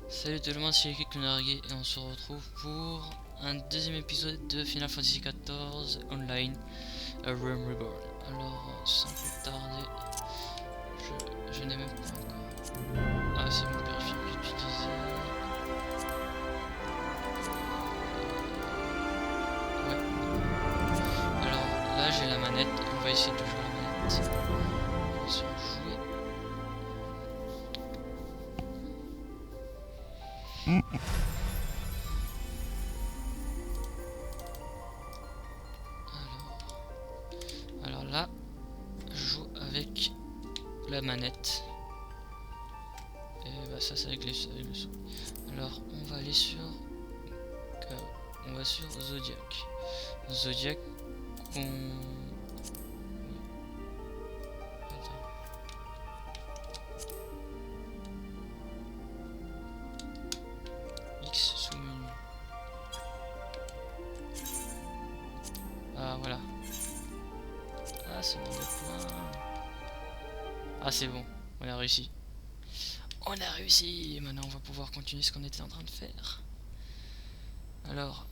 Salut tout le monde, c'est Kunargi et on se retrouve pour un deuxième épisode de Final Fantasy XIV Online A Realm Reborn. Alors, sans plus tarder, je n'ai même pas encore. Ah, c'est mon périphérique que j'utilisais. Ouais. Alors là, j'ai la manette, on va essayer de jouer la manette. On va se jouer. Alors là, je joue avec la manette. Et bah ça c'est avec le son. Alors on va aller sur Zodiac. Zodiac on... X sous menu. Ah voilà. Ah c'est bon des points. Ah c'est bon, on a réussi. On a réussi. Et maintenant on va pouvoir continuer ce qu'on était en train de faire. Alors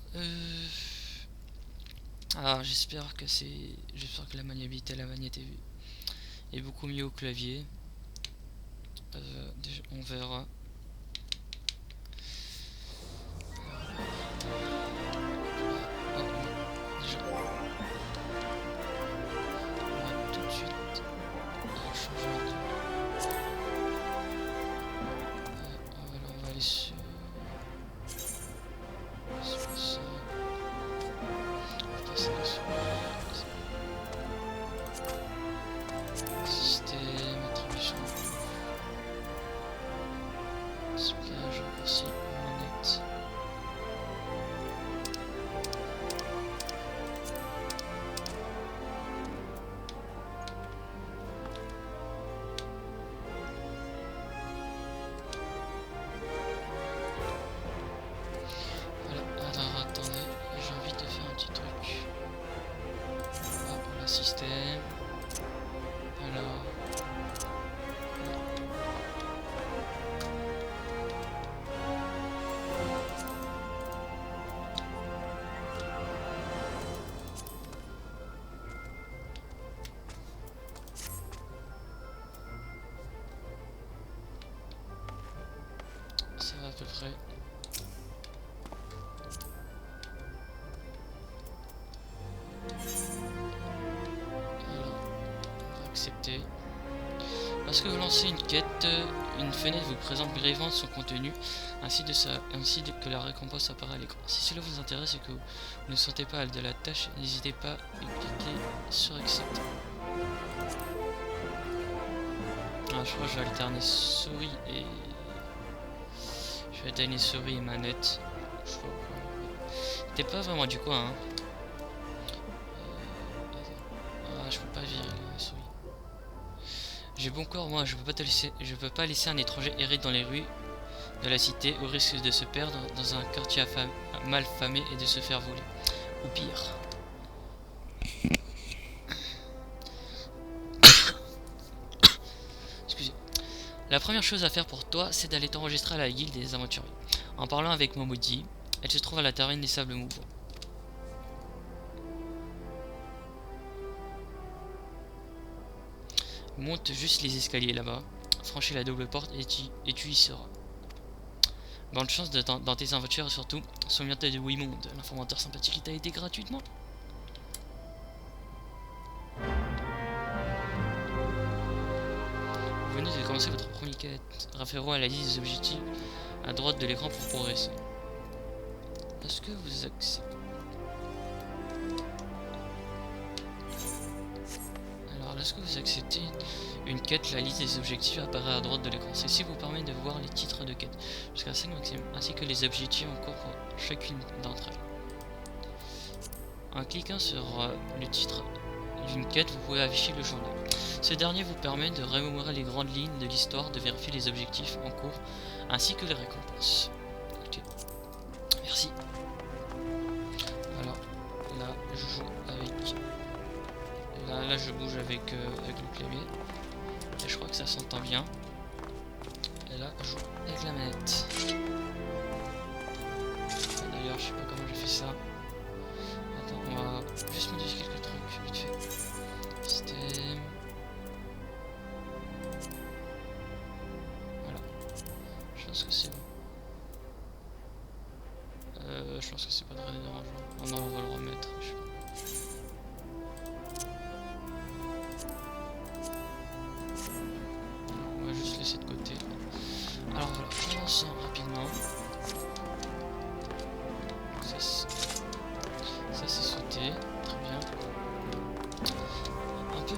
ah j'espère que la maniabilité de la manette est beaucoup mieux au clavier. Déjà, on verra. Système. Alors. Ça va à peu près. Accepter. Lorsque vous lancez une quête, une fenêtre vous présente brièvement son contenu ainsi que la récompense apparaît à l'écran. Si cela vous intéresse et que vous ne sentez pas de la tâche, n'hésitez pas à cliquer sur accepter. Ah, je crois que je vais alterner souris et manette. Je crois que t'es pas vraiment du coin, hein. Ah, je peux pas virer la souris. J'ai bon corps, moi, je peux pas laisser un étranger errer dans les rues de la cité au risque de se perdre dans un quartier mal famé et de se faire voler. Ou pire. Excusez. La première chose à faire pour toi, c'est d'aller t'enregistrer à la guilde des aventuriers. En parlant avec Momodi, elle se trouve à la taverne des sables mouvants. Monte juste les escaliers là-bas, franchis la double porte et tu y seras. Bonne chance dans tes aventures et surtout, souviens-toi de Wimonde, l'informateur sympathique qui t'a aidé gratuitement. Vous venez de commencer votre première quête. Référez-vous à la liste des objectifs à droite de l'écran pour progresser. Est-ce que vous acceptez? Lorsque vous acceptez une quête, la liste des objectifs apparaît à droite de l'écran. Ceci vous permet de voir les titres de quête jusqu'à 5 maximum, ainsi que les objectifs en cours pour chacune d'entre elles. En cliquant sur le titre d'une quête, vous pouvez afficher le journal. Ce dernier vous permet de remémorer les grandes lignes de l'histoire, de vérifier les objectifs en cours, ainsi que les récompenses. Ok. Merci. Alors, là, je joue avec... Là je bouge avec le clavier. Et je crois que ça s'entend bien. Et là, je joue avec la manette. D'ailleurs, je sais pas comment j'ai fait ça. Attends, on va juste modifier quelques trucs vite fait. Système. Voilà. Je pense que c'est bon. Je pense que c'est pas très dérangeant. On va le remettre. Je sais pas. On va juste laisser de côté. Alors voilà, commençons rapidement. Ça c'est sauté, très bien. Un peu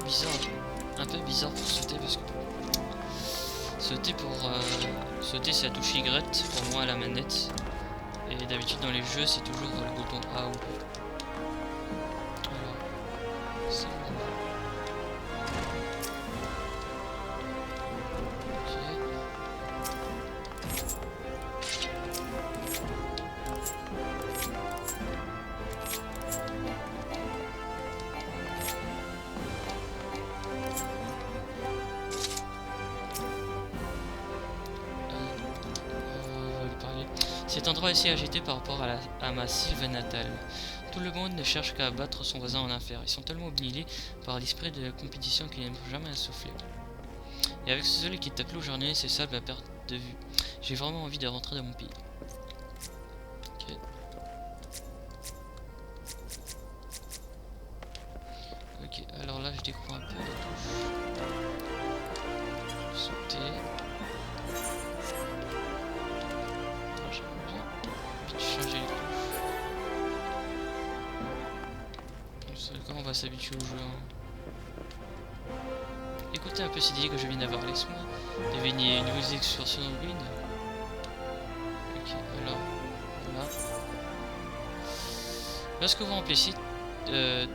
bizarre pour sauter parce que sauter c'est à toucher Y pour moi à la manette. Et d'habitude dans les jeux c'est toujours le bouton A ou B. Alors, c'est bon. Cet endroit est si agité par rapport à ma Sylve natale. Tout le monde ne cherche qu'à abattre son voisin en enfer. Ils sont tellement obnubilés par l'esprit de la compétition qu'ils n'aiment jamais à souffler. Et avec ce soleil qui tape l'eau-journée, c'est ça ma perte de vue. J'ai vraiment envie de rentrer dans mon pays. Ok. Ok, alors là je découvre un peu les touches. Sauter. Changer les touches. Quand on va s'habituer au jeu. Hein. Écoutez un peu ces idées que je viens d'avoir, laisse-moi deviner une nouvelle excursion en ruine. Ok, alors voilà. Lorsque vous remplissez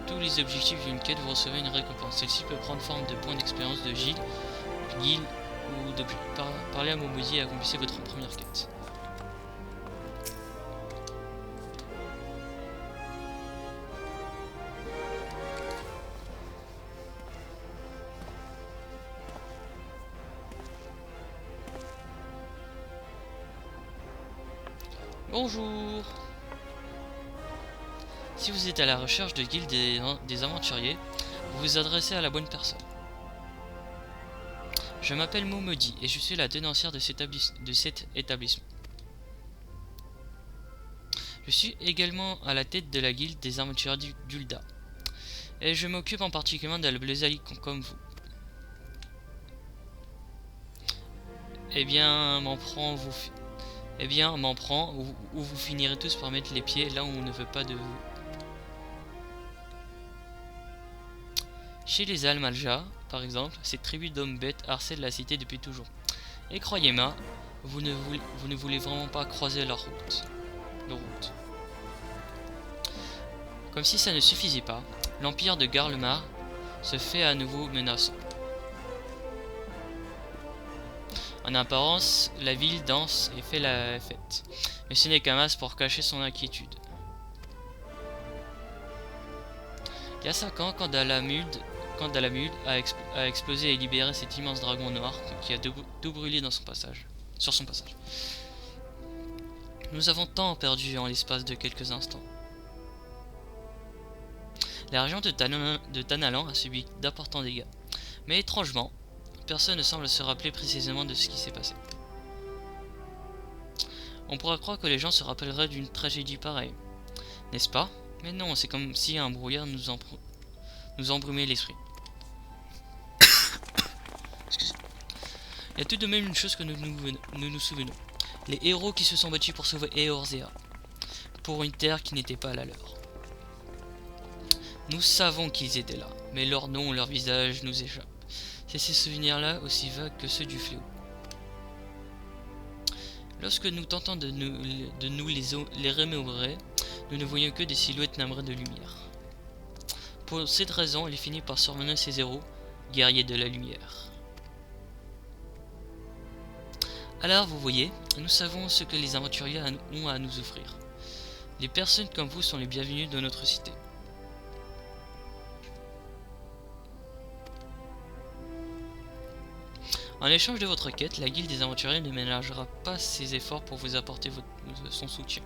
tous les objectifs d'une quête, vous recevez une récompense. Celle-ci peut prendre forme de points d'expérience de guilde ou de parler à Momodi et accomplissez votre première quête. Bonjour. Si vous êtes à la recherche de guildes des aventuriers, vous vous adressez à la bonne personne. Je m'appelle Momodi et je suis la tenancière de cet établissement. Je suis également à la tête de la guilde des aventuriers d'Ulda. Et je m'occupe en particulier de la Bleusalie comme vous. Eh bien, m'en prend ou vous finirez tous par mettre les pieds là où on ne veut pas de vous. Chez les Almalja, par exemple, cette tribu d'hommes bêtes harcèle la cité depuis toujours. Et croyez-moi, vous ne voulez vraiment pas croiser leur route. Comme si ça ne suffisait pas, l'empire de Garlemar se fait à nouveau menaçant. En apparence, la ville danse et fait la fête, mais ce n'est qu'un masque pour cacher son inquiétude. Il y a 5 ans, quand Dalamud a explosé et libéré cet immense dragon noir qui a tout brûlé sur son passage. Nous avons tant perdu en l'espace de quelques instants. La région de Tanalan a subi d'importants dégâts, mais étrangement, personne ne semble se rappeler précisément de ce qui s'est passé. On pourrait croire que les gens se rappelleraient d'une tragédie pareille, n'est-ce pas? Mais non, c'est comme si un brouillard nous embrumait l'esprit. Il y a tout de même une chose que nous nous souvenons. Les héros qui se sont battus pour sauver Eorzea, pour une terre qui n'était pas la leur. Nous savons qu'ils étaient là, mais leur nom, leur visage nous échappent. C'est ces souvenirs-là aussi vagues que ceux du fléau. Lorsque nous tentons de nous les remémorer, nous ne voyons que des silhouettes navrées de lumière. Pour cette raison, il finit par surnommer ces héros guerriers de la lumière. Alors, vous voyez, nous savons ce que les aventuriers ont à nous offrir. Les personnes comme vous sont les bienvenues dans notre cité. En échange de votre quête, la guilde des aventuriers ne ménagera pas ses efforts pour vous apporter son soutien.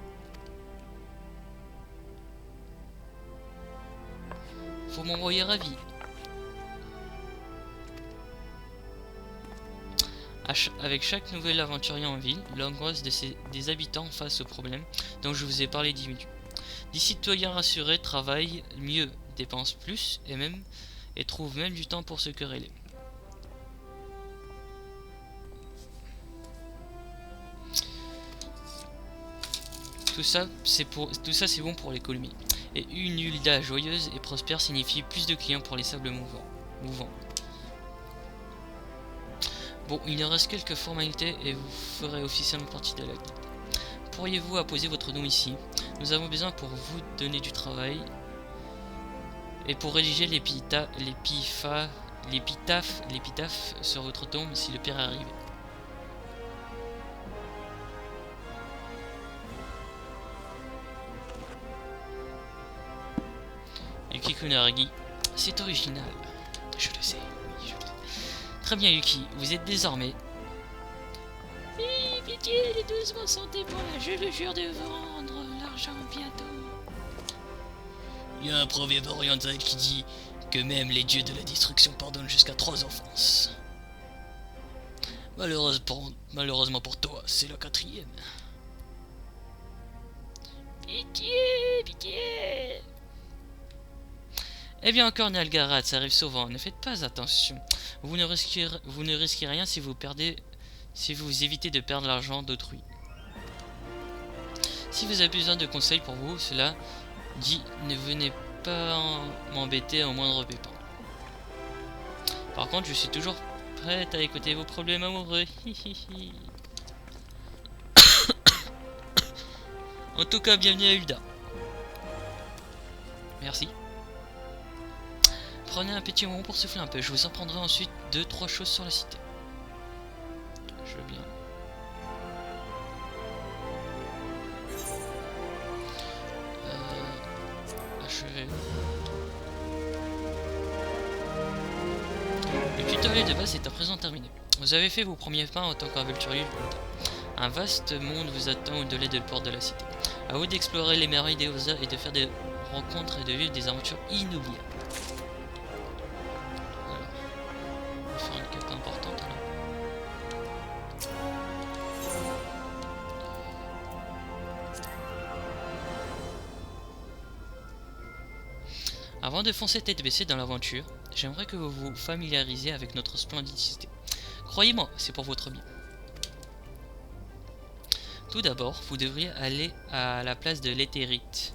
Vous m'envoyez ravi. Avec chaque nouvel aventurier en ville, l'angoisse des habitants face aux problèmes dont je vous ai parlé diminue. Des citoyens rassurés travaillent mieux, dépensent plus et trouvent même du temps pour se quereller. Tout ça c'est bon pour l'économie. Et une Ul'dah joyeuse et prospère signifie plus de clients pour les sables mouvants. Bon, il nous reste quelques formalités et vous ferez officiellement partie de la guilde. Pourriez-vous apposer votre nom ici? Nous avons besoin pour vous donner du travail et pour rédiger l'épitaphe sur votre tombe si le pire arrive. Yuki Kunaragi, c'est original. Je le sais, oui, je le sais. Très bien Yuki, vous êtes désormais... Oui, pitié, les 12 mois sont témoins, je le jure de vous rendre l'argent bientôt. Il y a un proverbe oriental qui dit que même les dieux de la destruction pardonnent jusqu'à 3 offenses. Malheureusement pour toi, c'est la 4e. Pitié, pitié. Eh bien encore Nalgarat, ça arrive souvent, ne faites pas attention. Vous ne risquez rien si vous évitez de perdre l'argent d'autrui. Si vous avez besoin de conseils pour vous, cela dit, ne venez pas m'embêter au moindre pépin. Par contre, je suis toujours prête à écouter vos problèmes amoureux. En tout cas, bienvenue à Ul'dah. Merci. Prenez un petit moment pour souffler un peu. Je vous en prendrai ensuite 2-3 choses sur la cité. Je veux bien. Achever. Le tutoriel de base est à présent terminé. Vous avez fait vos premiers pas en tant qu'aventurier. Un vaste monde vous attend au-delà des portes de la cité. À vous d'explorer les merveilles des hauts-arts et de faire des rencontres et de vivre des aventures inoubliables. Voilà. On va faire une quête importante alors. Avant de foncer tête baissée dans l'aventure, j'aimerais que vous vous familiarisiez avec notre splendide cité. Croyez-moi, c'est pour votre bien. Tout d'abord, vous devriez aller à la place de l'Éthérite.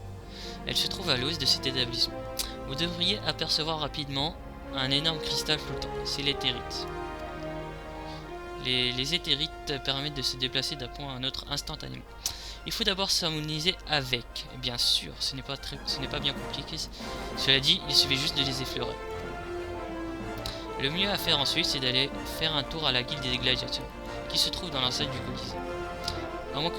Elle se trouve à l'ouest de cet établissement. Vous devriez apercevoir rapidement un énorme cristal flottant. C'est l'Éthérite. Les éthérites permettent de se déplacer d'un point à un autre instantanément. Il faut d'abord s'harmoniser avec. Bien sûr, ce n'est pas bien compliqué. Cela dit, il suffit juste de les effleurer. Le mieux à faire ensuite, c'est d'aller faire un tour à la guilde des gladiateurs, qui se trouve dans l'enceinte du Colisée. À moins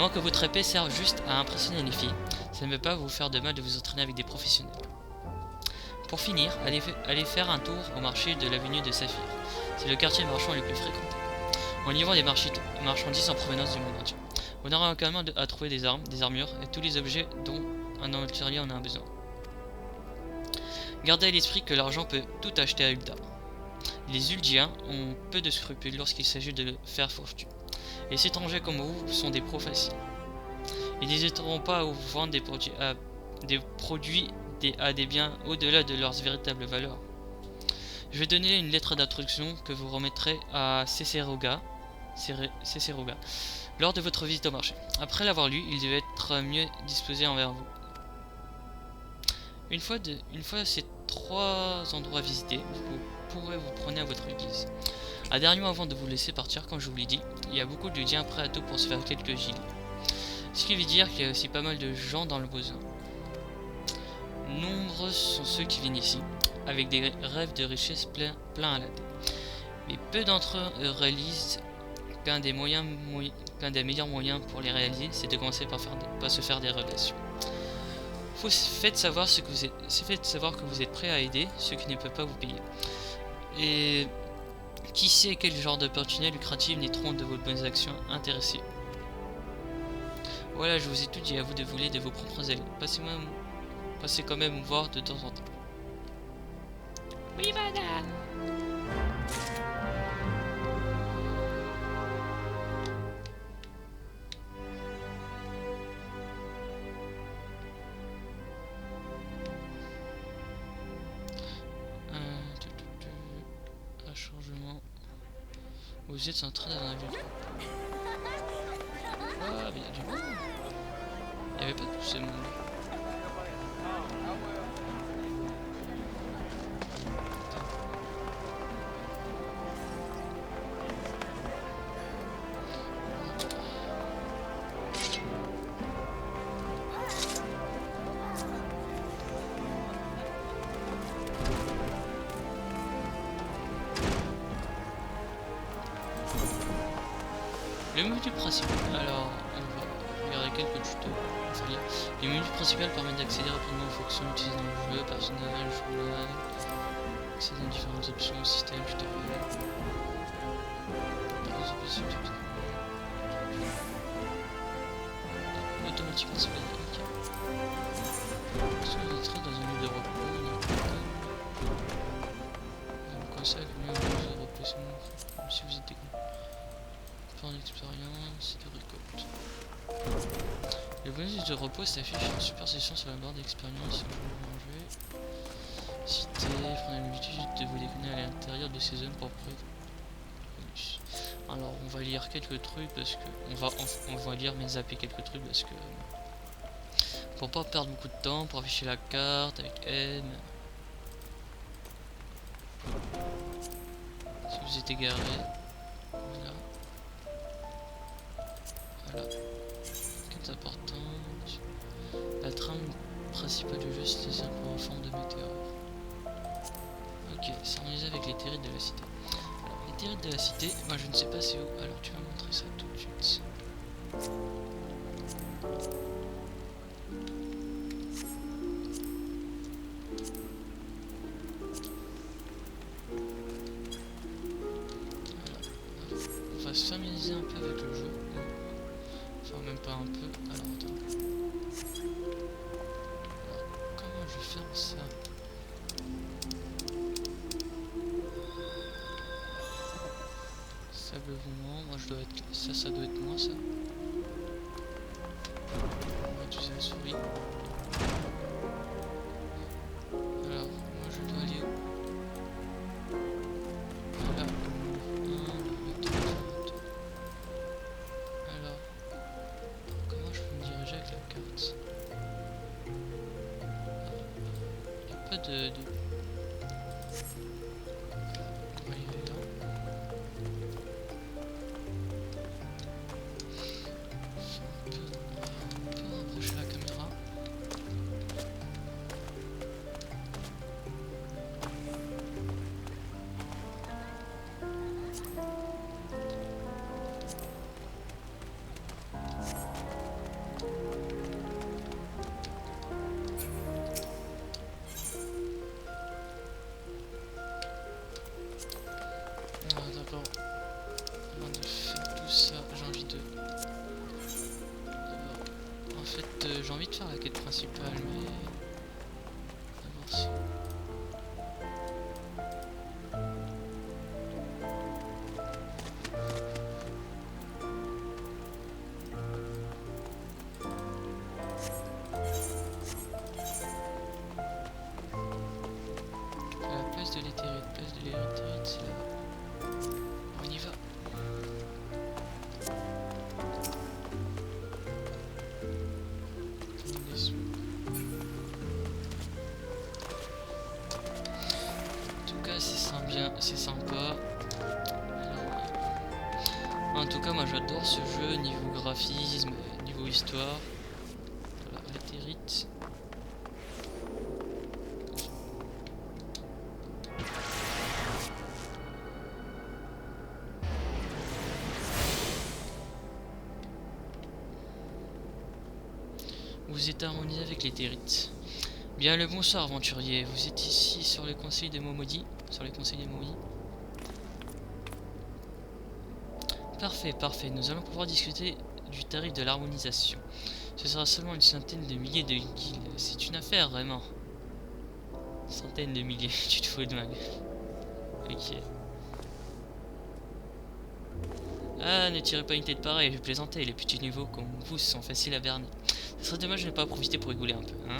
que votre épée serve juste à impressionner les filles, ça ne peut pas vous faire de mal de vous entraîner avec des professionnels. Pour finir, allez faire un tour au marché de l'avenue de Saphir. C'est le quartier marchand le plus fréquenté. On y vend des marchandises en provenance du monde entier. On aura également à trouver des armes, des armures et tous les objets dont un aventurier en a besoin. Gardez à l'esprit que l'argent peut tout acheter à Ul'dah. Les Ul'diens ont peu de scrupules lorsqu'il s'agit de faire fortune. Et ces étrangers comme vous sont des pros faciles. Ils n'hésiteront pas à vous vendre des produits à des biens au-delà de leurs véritables valeurs. Je vais donner une lettre d'introduction que vous remettrez à Ceceroga lors de votre visite au marché. Après l'avoir lu, il devait être mieux disposé envers vous. Une fois ces 3 endroits visités, vous pourrez vous prendre à votre guise. Un dernier mot avant de vous laisser partir, comme je vous l'ai dit, il y a beaucoup de liens prêts à tout pour se faire quelques gilets. Ce qui veut dire qu'il y a aussi pas mal de gens dans le besoin. Nombreux sont ceux qui viennent ici, avec des rêves de richesse plein à la tête. Mais peu d'entre eux réalisent qu'un des meilleurs moyens pour les réaliser, c'est de commencer par se faire des relations. Faites savoir que vous êtes prêt à aider ceux qui ne peuvent pas vous payer. Et qui sait quel genre d'opportunités lucratives naîtront de vos bonnes actions intéressées. Voilà, je vous ai tout dit, à vous de voler de vos propres ailes. Passez quand même voir de temps en temps. Oui, madame. Un changement. Vous êtes en train d'un avion. Ah, mais il y a du monde. Il n'y avait pas tout ce monde. Le menu principal, alors on va regarder quelques tutos. Le menu principal permet d'accéder rapidement aux fonctions utilisées dans le jeu, personnage, journal, accéder à différentes options, système, tutoriel. Automatiquement c'est mécanique. Est-ce que vous êtes dans un lieu de repos? Comme ça, il vaut mieux vous repos, même si vous êtes dégoûté. En expérience de récolte. Le bonus de repos s'affiche en super session sur la barre d'expérience. Cité, prenez l'habitude de vous déconner à l'intérieur de ces zones pour preuve. Alors on va lire quelques trucs parce que on va lire mais zapper quelques trucs parce que pour pas perdre beaucoup de temps, pour afficher la carte avec M. Si vous êtes égaré, voilà. Voilà. Quête importante. La trame principale du jeu, c'est des impôts en forme de météore. Ok, s'harmoniser avec les terrils de la cité. Alors, les terrils de la cité, moi je ne sais pas c'est où. Alors, tu vas montrer ça tout de suite. Alors, on va se familiariser un peu avec le jeu. Enfin, même pas un peu. Alors, attends. Alors, comment je vais faire ça? Sable mouvement, moi je dois être. Ça doit être moi ça. On va utiliser la souris. Alors, moi je dois aller où? Voilà. Alors, comment je peux me diriger avec la carte? Il n'y a pas de... On va y aller là. On peut rapprocher la caméra. D'abord, avant de faire tout ça, j'ai envie de... En fait, j'ai envie de faire la quête principale, mais... D'abord si... La place de l'éthérite, c'est là-bas. On y va. En tout cas, c'est sympa. En tout cas, moi j'adore ce jeu niveau graphisme, niveau histoire. Voilà, l'éthérite. Vous vous êtes harmonisé avec les Territes. Bien le bonsoir aventurier, vous êtes ici sur le conseil des mots maudits. Parfait, parfait, nous allons pouvoir discuter du tarif de l'harmonisation. Ce sera seulement une centaine de milliers de guilds, c'est une affaire vraiment. Centaines de milliers, tu te fous de ma gueule. Ok. Ah, ne tirez pas une tête pareille, je plaisantais, les petits niveaux comme vous sont faciles à berner. Ce serait dommage de ne pas profiter pour rigoler un peu, hein.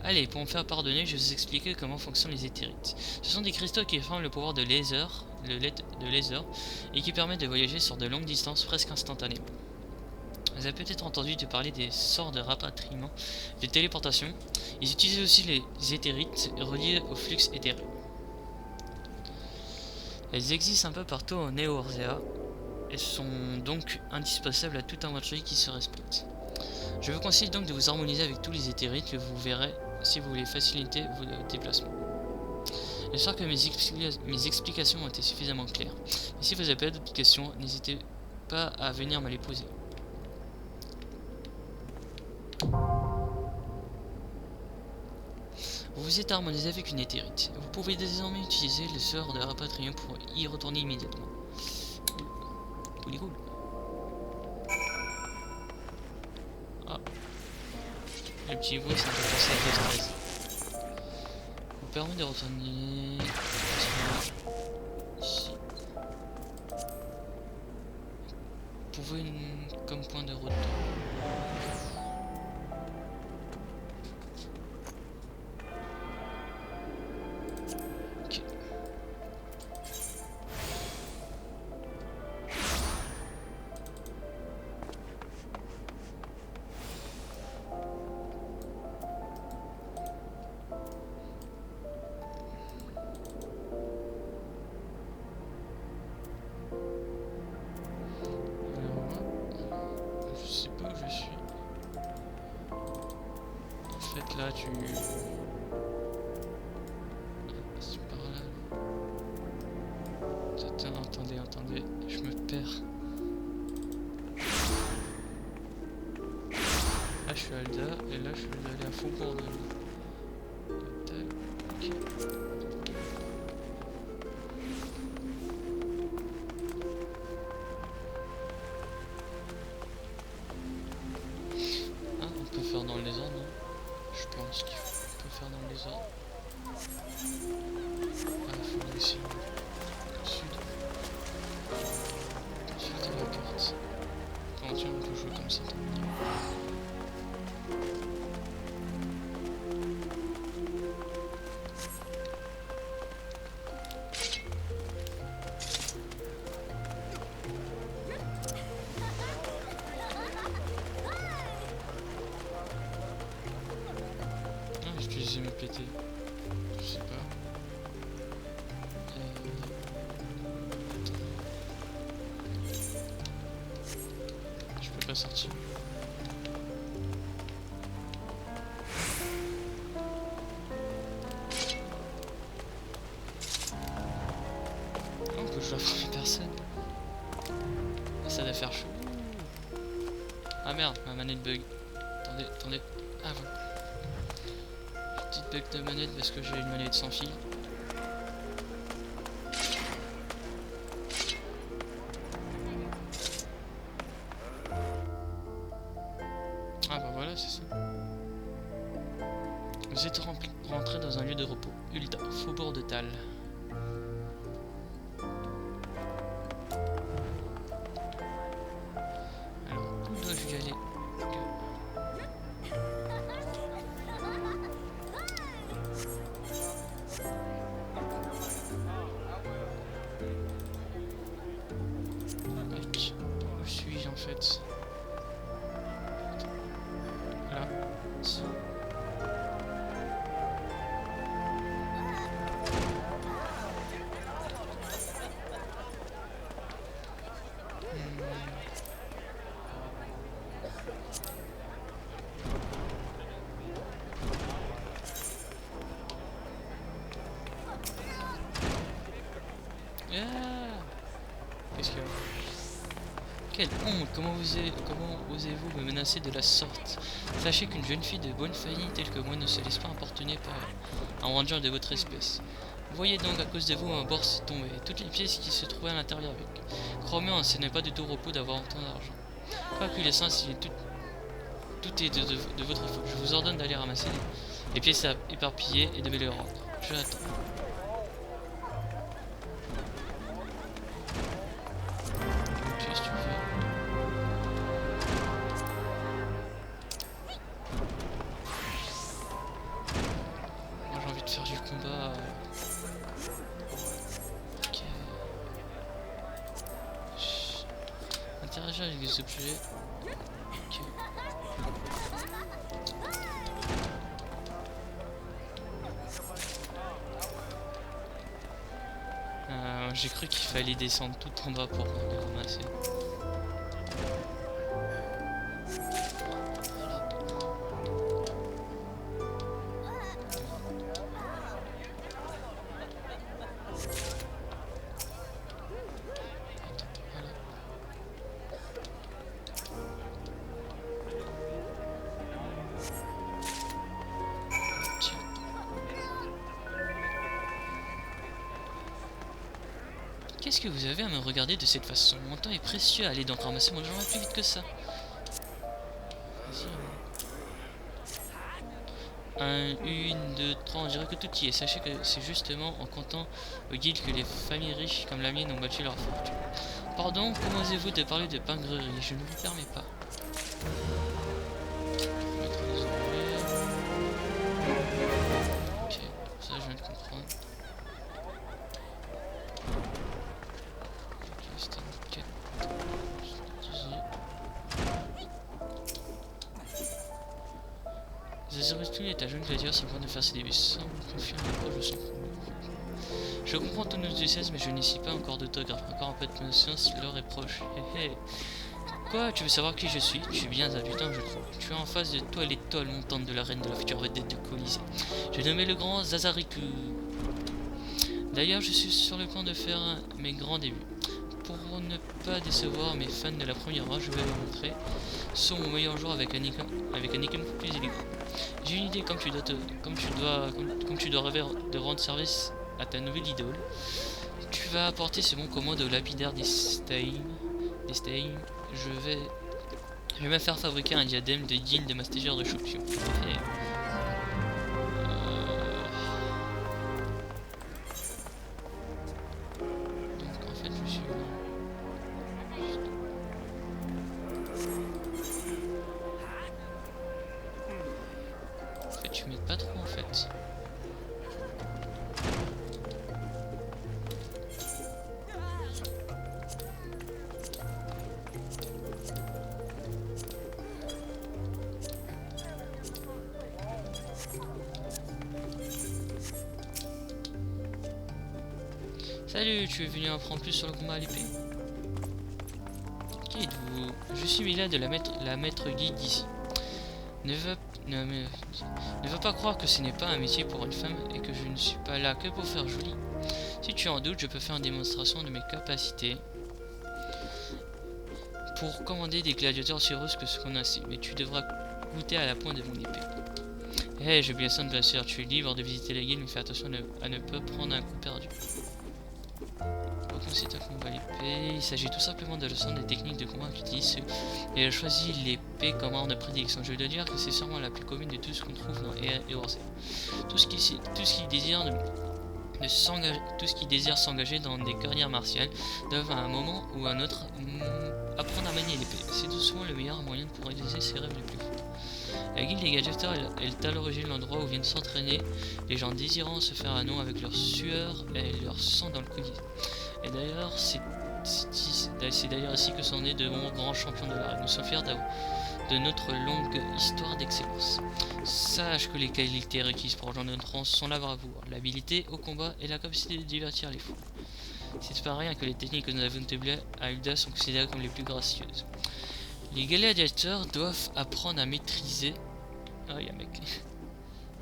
Allez, pour me faire pardonner, je vais vous expliquer comment fonctionnent les éthérites. Ce sont des cristaux qui forment le pouvoir de laser, et qui permettent de voyager sur de longues distances presque instantanément. Vous avez peut-être entendu te parler des sorts de rapatriement, de téléportation. Ils utilisent aussi les éthérites reliés au flux éthéré. Elles existent un peu partout en Eorzea et sont donc indispensables à tout aventurier qui se respecte. Je vous conseille donc de vous harmoniser avec tous les éthérites que vous verrez si vous voulez faciliter vos déplacements. J'espère que mes explications ont été suffisamment claires. Et si vous avez pas d'autres questions, n'hésitez pas à venir me les poser. Vous vous êtes harmonisé avec une éthérite. Vous pouvez désormais utiliser le sort de rapatriement pour y retourner immédiatement. Cool. Ah. Le petit bruit, ça me fait penser à Death 13. Vous permet de retourner ici. Vous pouvez comme point de retour. Ok. Là tu... C'est par là. Attendez, je me perds. Là je suis à Alda et là je vais aller à Faubourg de ok. Ah, on peut faire dans le désordre, non? Je pense qu'il faut faire dans les ordres. Ah, il faut aller ici. Sud. Sud de la carte. Bon, tiens, on peut jouer comme ça. J'ai me péter. Je sais pas. Je peux pas sortir. On peut jouer à première personne. Ça doit faire chaud. Ah merde, ma manette bug. Attendez. Ah voilà. Petite bug de manette parce que j'ai une manette sans fil. Ah bah voilà, c'est ça. Vous êtes rentré dans un lieu de repos. Ulda, Faubourg de Tal. Alors, où dois-je y aller? Où suis-je en fait? Là. Quelle honte! Comment osez-vous me menacer de la sorte? Sachez qu'une jeune fille de bonne famille telle que moi ne se laisse pas importuner par un ranger de votre espèce. Voyez donc, à cause de vous, un bord s'est tombé, et toutes les pièces qui se trouvaient à l'intérieur avec. Crois-moi, ce n'est pas du tout repos d'avoir autant d'argent. Quoi qu'il est sens, tout est de votre faute. Je vous ordonne d'aller ramasser les pièces éparpillées et de me les rendre. Je l'attends. Qu'est-ce que tu veux? Moi j'ai envie de faire du combat. Ok. Interagir avec les objets. Ok. J'ai cru qu'il fallait descendre tout en bas pour les ramasser. Qu'est-ce que vous avez à me regarder de cette façon? Mon temps est précieux, allez donc ramasser mon journal plus vite que ça. Vas-y. 1, 2, 3, on dirait que tout y est. Sachez que c'est justement en comptant au guild que les familles riches comme la mienne ont bâti leur fortune. Pardon, comment osez-vous de parler de pingrerie? Je ne vous permets pas. Ok, ça je viens de comprendre. Zazarustou est un jeune gladiateur sans point de faire ses débuts, sans confier à l'approche de son coup. Je comprends ton enthousiasme, mais je n'ai pas encore d'autographe. Encore un peu de patience, l'heure est proche. Hé hé. Quoi? Tu veux savoir qui je suis? Tu es bien habitant, je trouve. Tu as en face de toi l'étoile montante de la reine de la future vedette de Colisée. J'ai nommé le grand Zazariku. D'ailleurs, je suis sur le point de faire mes grands débuts. Pour ne pas décevoir mes fans de la première heure, je vais vous montrer son meilleur jour avec un icône plus élégant. J'ai une idée, comme tu dois rêver de rendre service à ta nouvelle idole. Tu vas apporter ce bon commande au lapidaire des Stein. Je vais me faire fabriquer un diadème de Yin de ma stagiaire de Choupiou. Okay. Donc en fait je suis... En fait tu m'aides pas trop en fait. Salut, tu es venu apprendre plus sur le combat à l'épée? Qui êtes-vous? Je suis Mila de la maître guide d'ici. Ne va pas croire que ce n'est pas un métier pour une femme et que je ne suis pas là que pour faire joli. Si tu en doutes, je peux faire une démonstration de mes capacités pour commander des gladiateurs aussi heureux que ce qu'on a ici, mais tu devras goûter à la pointe de mon épée. Hey, je bien bien sûr, tu es libre de visiter la guilde, mais fais attention à ne pas prendre un coup perdu. C'est un combat à l'épée. Il s'agit tout simplement de leçons des techniques de combat qu'utilise ceux. Et elle a choisi l'épée comme arme de prédilection. Je dois dire que c'est sûrement la plus commune de tout ce qu'on trouve dans Eorzea. Tout ce qui désire s'engager dans des carrières martiales doivent à un moment ou à un autre apprendre à manier l'épée. C'est tout souvent le meilleur moyen pour réaliser ses rêves les plus fous. La guilde des gladiateurs est à l'origine l'endroit où viennent s'entraîner les gens désirant se faire un nom avec leur sueur et leur sang dans le Colisée. Et d'ailleurs, c'est d'ailleurs ici que sont nés de bons grands champions de l'art. Nous sommes fiers de notre longue histoire d'excellence. Sache que les qualités requises pour rejoindre notre rang sont la bravoure, l'habileté au combat et la capacité de divertir les foules. C'est pas rien que les techniques que nous avons établies à Ul'dah sont considérées comme les plus gracieuses. Les gladiateurs doivent apprendre à maîtriser... Ah, y'a un mec...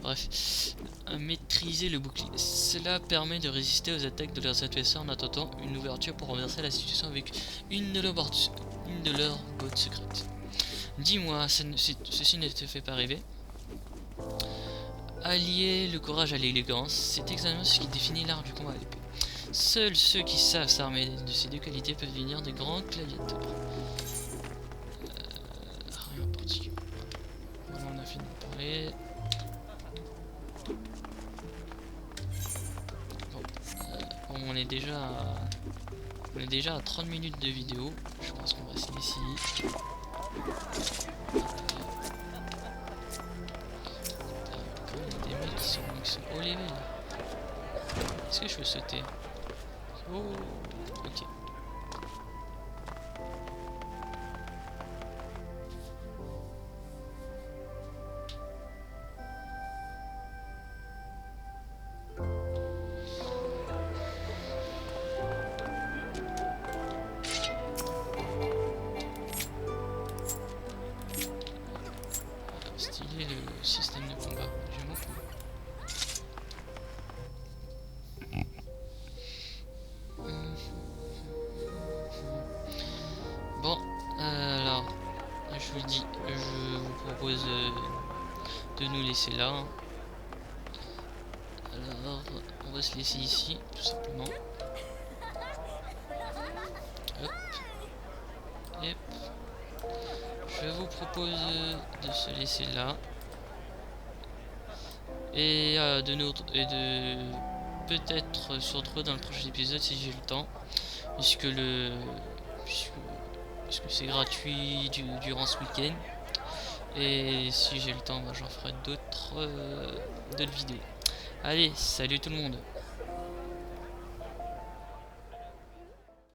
Bref, à maîtriser le bouclier. Cela permet de résister aux attaques de leurs adversaires en attendant une ouverture pour renverser la situation avec une de une de leurs bottes secrètes. Dis-moi, ceci ne te fait pas rêver? Allier le courage à l'élégance, c'est exactement ce qui définit l'art du combat à l'épée. Seuls ceux qui savent s'armer de ces deux qualités peuvent devenir de grands gladiateurs. Rien en particulier. Voilà, on a fini de parler. Bon, on est déjà à 30 minutes de vidéo. Je pense qu'on va se laisser ici. Quand il y a des mecs qui sont haut level. Est-ce que je peux sauter? Oh, ok. Stylé le système de combat, j'aime beaucoup. Bon, alors, je vous le dis, je vous propose de nous laisser là. Alors, on va se laisser ici, tout simplement. Hop. Yep. Je vous propose de se laisser là. Et de peut-être se retrouver dans le prochain épisode si j'ai le temps. Puisque c'est gratuit durant ce week-end. Et si j'ai le temps, bah, j'en ferai d'autres vidéos. Allez, salut tout le monde.